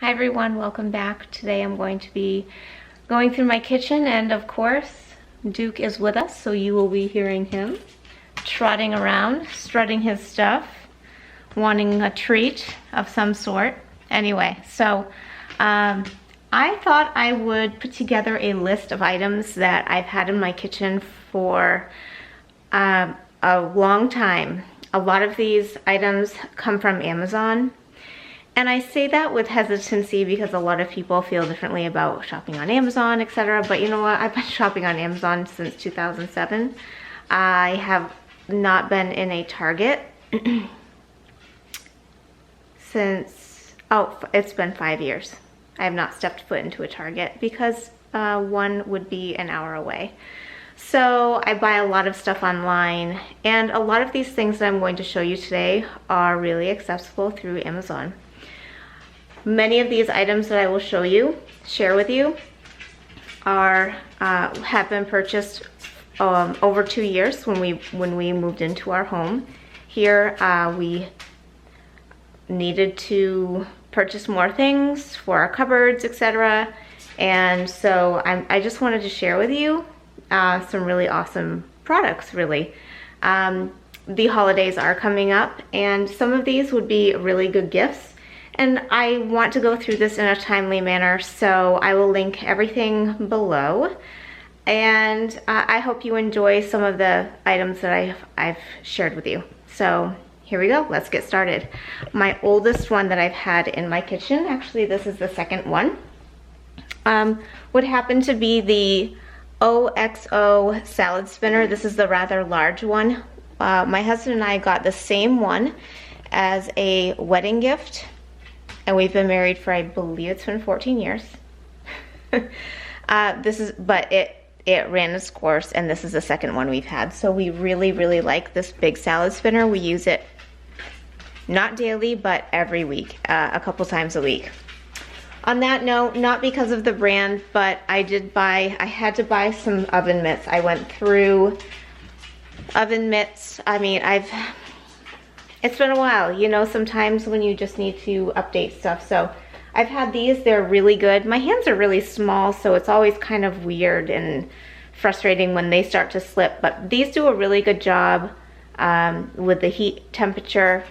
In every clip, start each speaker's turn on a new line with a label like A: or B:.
A: Hi everyone, welcome back. Today I'm going to be going through my kitchen, and of course Duke is with us, so you will be hearing him trotting around, strutting his stuff, wanting a treat of some sort. Anyway, so I thought I would put together a list of items that I've had in my kitchen for a long time. A lot of these items come from Amazon. And I say that with hesitancy because a lot of people feel differently about shopping on Amazon, etc. But you know what? I've been shopping on Amazon since 2007. I have not been in a Target since, it's been 5 years. I have not stepped foot into a Target because one would be an hour away. So I buy a lot of stuff online, and a lot of these things that I'm going to show you today are really accessible through Amazon. Many of these items that I will share with you, have been purchased over 2 years when we moved into our home. Here we needed to purchase more things for our cupboards, etc. And so I just wanted to share with you some really awesome products, really. The holidays are coming up, and some of these would be really good gifts. And I want to go through this in a timely manner, so I will link everything below. And I hope you enjoy some of the items that I've shared with you. So here we go, let's get started. My oldest one that I've had in my kitchen, actually this is the second one, would happen to be the OXO salad spinner. This is the rather large one. My husband and I got the same one as a wedding gift. And we've been married for, I believe it's been 14 years. But it ran its course, and this is the second one we've had. So we really, really like this big salad spinner. We use it not daily, but every week, a couple times a week. On that note, not because of the brand, but I had to buy some oven mitts. I went through oven mitts. I mean, it's been a while, you know, sometimes when you just need to update stuff. So I've had these, they're really good. My hands are really small, so it's always kind of weird and frustrating when they start to slip, but these do a really good job with the heat temperature,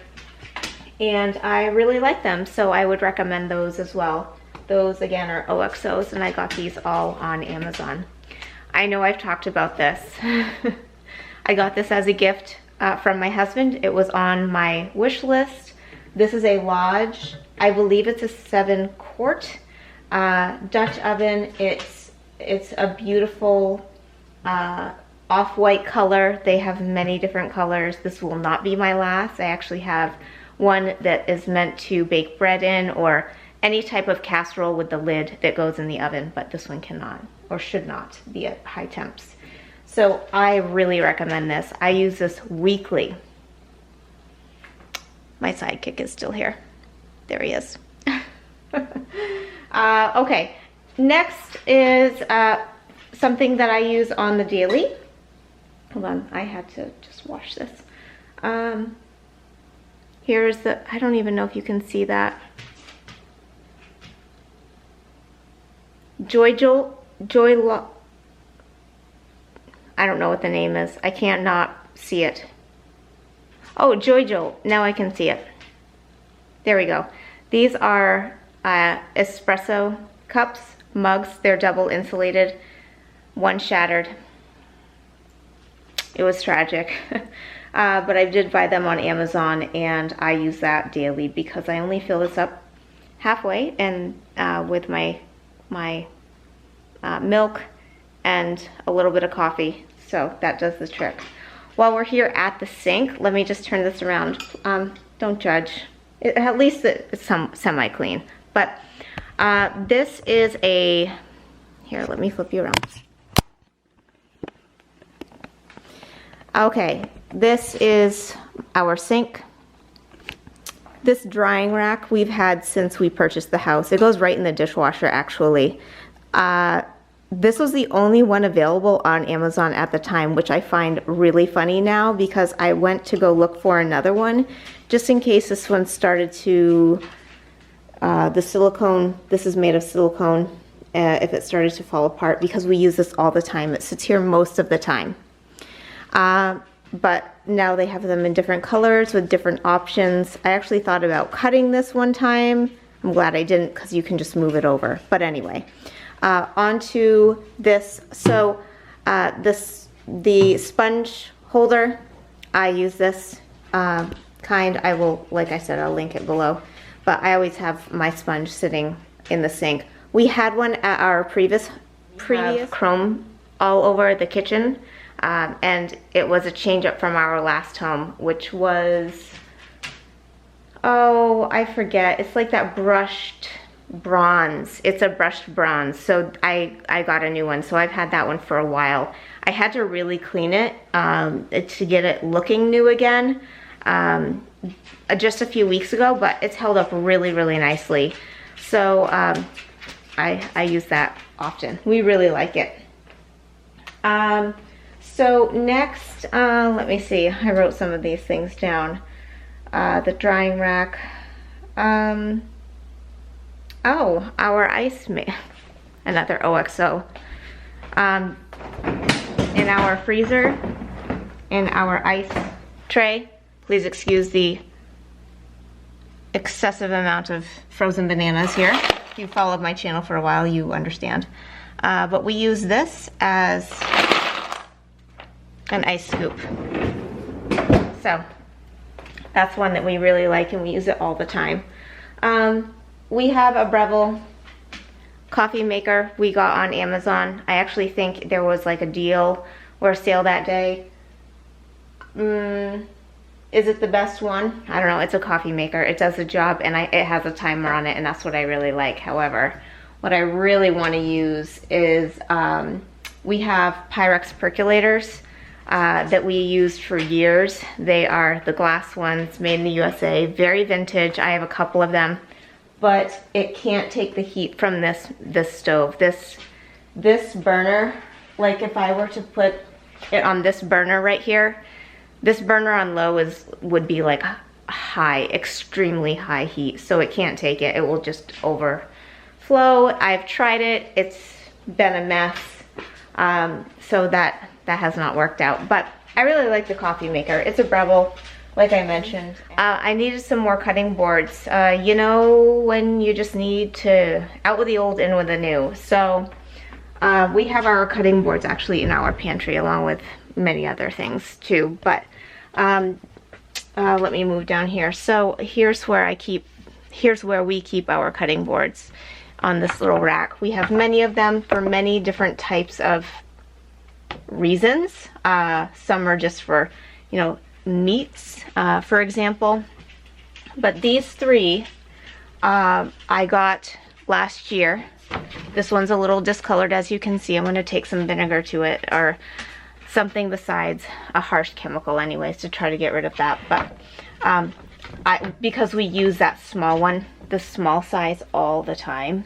A: and I really like them, so I would recommend those as well. Those again are OXOs, and I got these all on Amazon. I know I've talked about this. I got this as a gift from my husband. It was on my wish list. This is a Lodge. I believe it's a 7-quart Dutch oven. It's a beautiful off-white color. They have many different colors. This will not be my last. I actually have one that is meant to bake bread in, or any type of casserole with the lid that goes in the oven, but this one cannot or should not be at high temps. So I really recommend this. I use this weekly. My sidekick is still here. There he is. Okay, next is something that I use on the daily. Hold on, I had to just wash this. Here's I don't even know if you can see that. I don't know what the name is. I can't not see it. Oh, Joy Jolt. Now I can see it. There we go. These are espresso cups, mugs. They're double insulated. One shattered. It was tragic. But I did buy them on Amazon, and I use that daily because I only fill this up halfway, and with my milk and a little bit of coffee, so that does the trick. While we're here at the sink, let me just turn this around. Don't judge. At least it's semi-clean. But this is here, let me flip you around. Okay, this is our sink. This drying rack we've had since we purchased the house. It goes right in the dishwasher, actually. This was the only one available on Amazon at the time, which I find really funny now because I went to go look for another one just in case this one started to The silicone, this is made of silicone if it started to fall apart, because we use this all the time. It sits here most of the time. But now they have them in different colors with different options. I actually thought about cutting this one time. I'm glad I didn't, because you can just move it over. But anyway, onto this. So the sponge holder, I use this kind. I will, like I said, I'll link it below. But I always have my sponge sitting in the sink. We had one at our previous chrome all over the kitchen. And it was a change up from our last home, which was, oh, I forget. It's like that brushed bronze. It's a brushed bronze. So I got a new one. So I've had that one for a while. I had to really clean it to get it looking new again just a few weeks ago, but it's held up really, really nicely. So I use that often. We really like it. So next, let me see, I wrote some of these things down. The drying rack. Oh, our ice another OXO. In our freezer, in our ice tray, please excuse the excessive amount of frozen bananas here. If you followed my channel for a while, you understand. But we use this as an ice scoop. So that's one that we really like, and we use it all the time. We have a Breville coffee maker we got on Amazon. I actually think there was like a deal or a sale that day. Is it the best one? I don't know. It's a coffee maker. It does the job, and it has a timer on it, and that's what I really like. However, what I really want to use is we have Pyrex percolators that we used for years. They are the glass ones, made in the USA, very vintage. I have a couple of them, but it can't take the heat from this stove. This burner, like if I were to put it on this burner right here, this burner on low would be like high, extremely high heat, so it can't take it. It will just overflow. I've tried it. It's been a mess. So that has not worked out, but I really like the coffee maker. It's a Breville, like I mentioned. I needed some more cutting boards. You know, when you just need to out with the old, in with the new. So we have our cutting boards actually in our pantry, along with many other things too. But let me move down here. So here's where we keep our cutting boards, on this little rack. We have many of them for many different types of reasons. Some are just for, you know, meats, for example. But these three I got last year. This one's a little discolored, as you can see. I'm going to take some vinegar to it, or something besides a harsh chemical anyways, to try to get rid of that. But because we use that small one, the small size, all the time,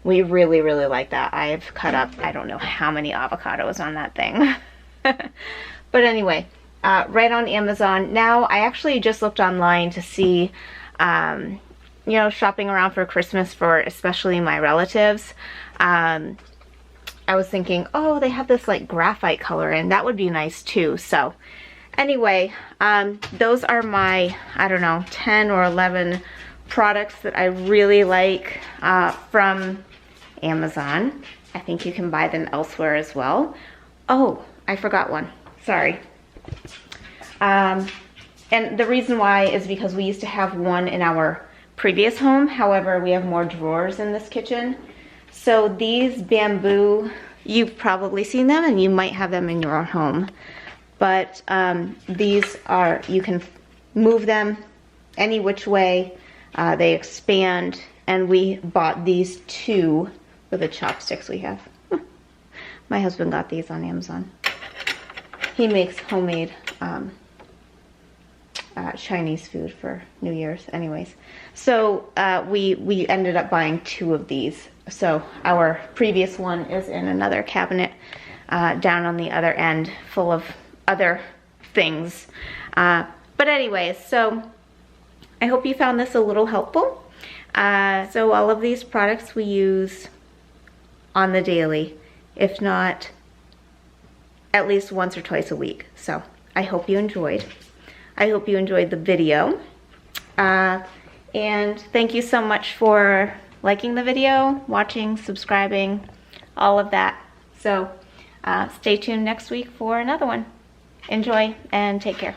A: we really, really like that. I've cut up, I don't know how many avocados on that thing. But anyway, right on Amazon. Now, I actually just looked online to see, you know, shopping around for Christmas for especially my relatives. I was thinking, oh, they have this like graphite color, and that would be nice too. So anyway, those are my, I don't know, 10 or 11 products that I really like from Amazon. I think you can buy them elsewhere as well. Oh, I forgot one. Sorry. And the reason why is because we used to have one in our previous home. However, we have more drawers in this kitchen. So these bamboo, you've probably seen them, and you might have them in your home. But these are, you can move them any which way. They expand, and we bought these two for the chopsticks we have. My husband got these on Amazon. He makes homemade Chinese food for New Year's anyways. So we ended up buying two of these. So our previous one is in another cabinet down on the other end, full of other things. But anyways, so I hope you found this a little helpful. So all of these products we use on the daily, if not at least once or twice a week. So I hope you enjoyed. I hope you enjoyed the video. And thank you so much for liking the video, watching, subscribing, all of that. So stay tuned next week for another one. Enjoy and take care.